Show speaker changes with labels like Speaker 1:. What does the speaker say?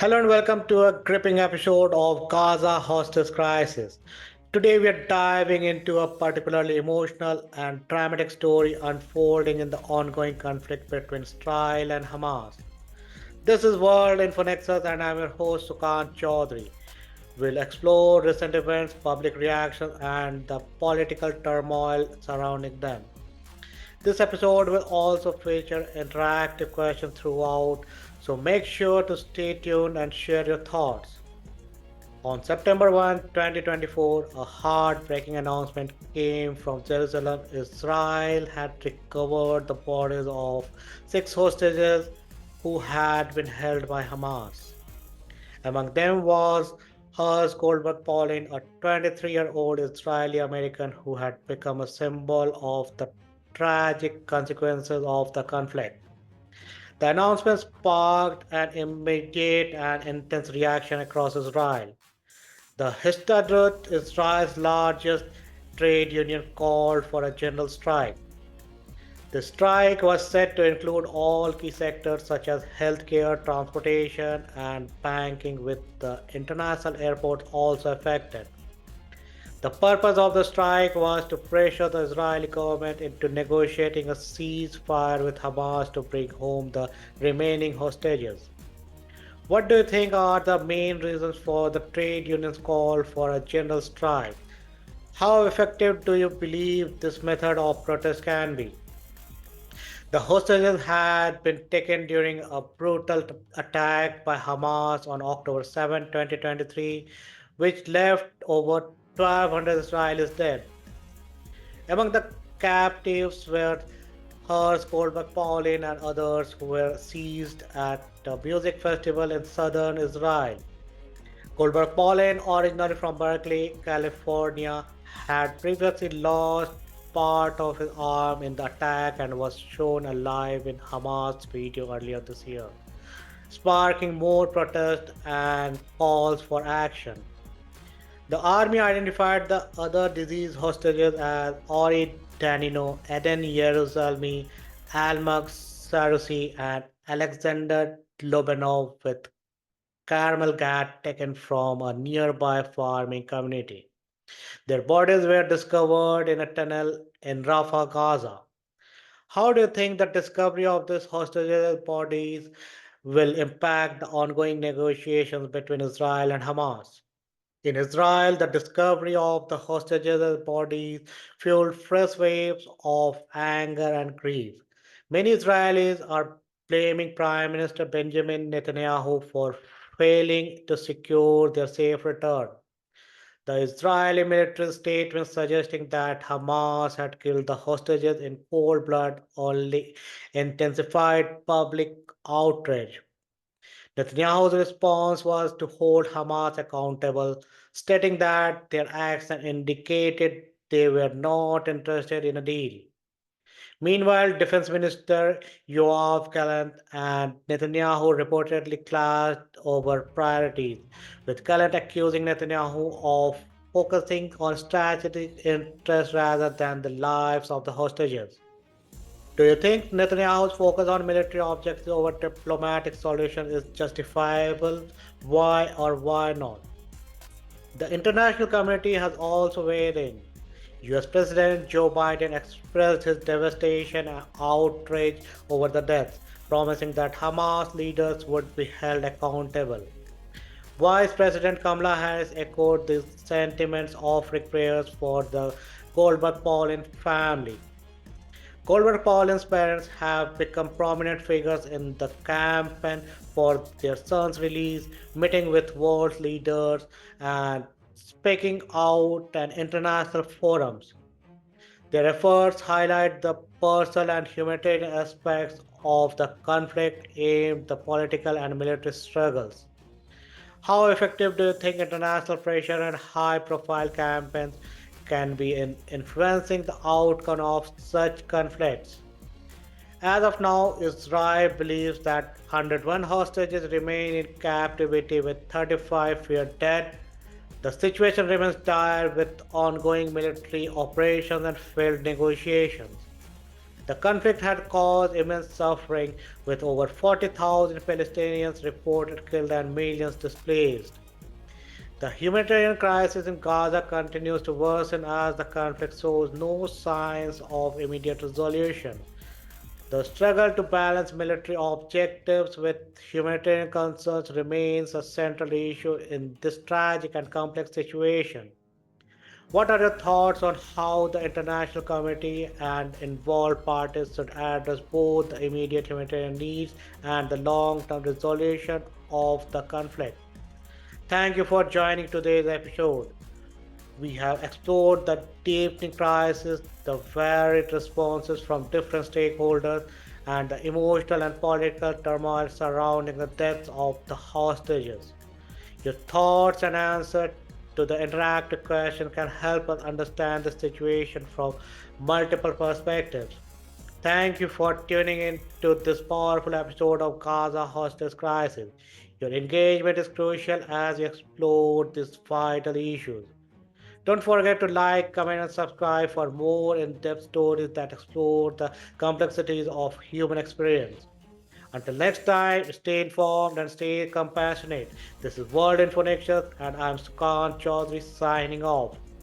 Speaker 1: Hello and welcome to a gripping episode of Gaza hostage crisis. Today we are diving into a particularly emotional and dramatic story unfolding in the ongoing conflict between Israel and Hamas. This is World Info Nexus and I'm your host Sukant Chaudhary. We'll explore recent events, public reactions, and the political turmoil surrounding them. This episode will also feature interactive questions throughout, so make sure to stay tuned and share your thoughts. On September 1, 2024, a heartbreaking announcement came from Jerusalem. Israel had recovered the bodies of six hostages who had been held by Hamas. Among them was Hers Goldberg Pauline, a 23-year-old Israeli American who had become a symbol of the tragic consequences of the conflict. The announcement sparked an immediate and intense reaction across Israel. The Histadrut, Israel's largest trade union, called for a general strike. The strike was set to include all key sectors such as healthcare, transportation, and banking, with the international airports also affected. The purpose of the strike was to pressure the Israeli government into negotiating a ceasefire with Hamas to bring home the remaining hostages. What do you think are the main reasons for the trade unions' call for a general strike? How effective do you believe this method of protest can be? The hostages had been taken during a brutal attack by Hamas on October 7, 2023, which left over 1,200 Israelis dead. Among the captives were Hers, Goldberg Pauline, and others who were seized at a music festival in southern Israel. Goldberg Pauline, originally from Berkeley, California, had previously lost part of his arm in the attack and was shown alive in Hamas video earlier this year, sparking more protest and calls for action. The army identified the other disease hostages as Ori Danino, Eden Yeruzalmi, Almag Sarusi, and Alexander Lobanov, with Carmel Gat taken from a nearby farming community. Their bodies were discovered in a tunnel in Rafah, Gaza. How do you think the discovery of these hostages' bodies will impact the ongoing negotiations between Israel and Hamas? In Israel, the discovery of the hostages' bodies fueled fresh waves of anger and grief. Many Israelis are blaming Prime Minister Benjamin Netanyahu for failing to secure their safe return. The Israeli military statement suggesting that Hamas had killed the hostages in cold blood only intensified public outrage. Netanyahu's response was to hold Hamas accountable, stating that their action indicated they were not interested in a deal. Meanwhile, Defense Minister Yoav Gallant and Netanyahu reportedly clashed over priorities, with Gallant accusing Netanyahu of focusing on strategic interests rather than the lives of the hostages. Do you think Netanyahu's focus on military objectives over diplomatic solutions is justifiable? Why or why not? The international community has also weighed in. US President Joe Biden expressed his devastation and outrage over the deaths, promising that Hamas leaders would be held accountable. Vice President Kamala Harris echoed these sentiments, offering prayers for the Goldberg Pauline family. Goldberg Pauline's parents have become prominent figures in the campaign for their son's release, meeting with world leaders and speaking out in international forums. Their efforts highlight the personal and humanitarian aspects of the conflict aimed the political and military struggles. How effective do you think international pressure and high profile campaigns can be in influencing the outcome of such conflicts? As of now, Israel believes that 101 hostages remain in captivity with 35 feared dead. The situation remains dire with ongoing military operations and failed negotiations. The conflict had caused immense suffering, with over 40,000 Palestinians reported killed and millions displaced. The humanitarian crisis in Gaza continues to worsen as the conflict shows no signs of immediate resolution. The struggle to balance military objectives with humanitarian concerns remains a central issue in this tragic and complex situation. What are your thoughts on how the international community and involved parties should address both the immediate humanitarian needs and the long term resolution of the conflict? Thank you for joining today's episode. We have explored the deepening crisis, the varied responses from different stakeholders, and the emotional and political turmoil surrounding the deaths of the hostages. Your thoughts and answers to the interactive question can help us understand the situation from multiple perspectives. Thank you for tuning in to this powerful episode of Gaza Hostage Crisis. Your engagement is crucial as we explore these vital issues. Don't forget to like, comment, and subscribe for more in depth stories that explore the complexities of human experience. Until next time, stay informed and stay compassionate. This is World Info Nexus, and I'm Sukant Chaudhary signing off.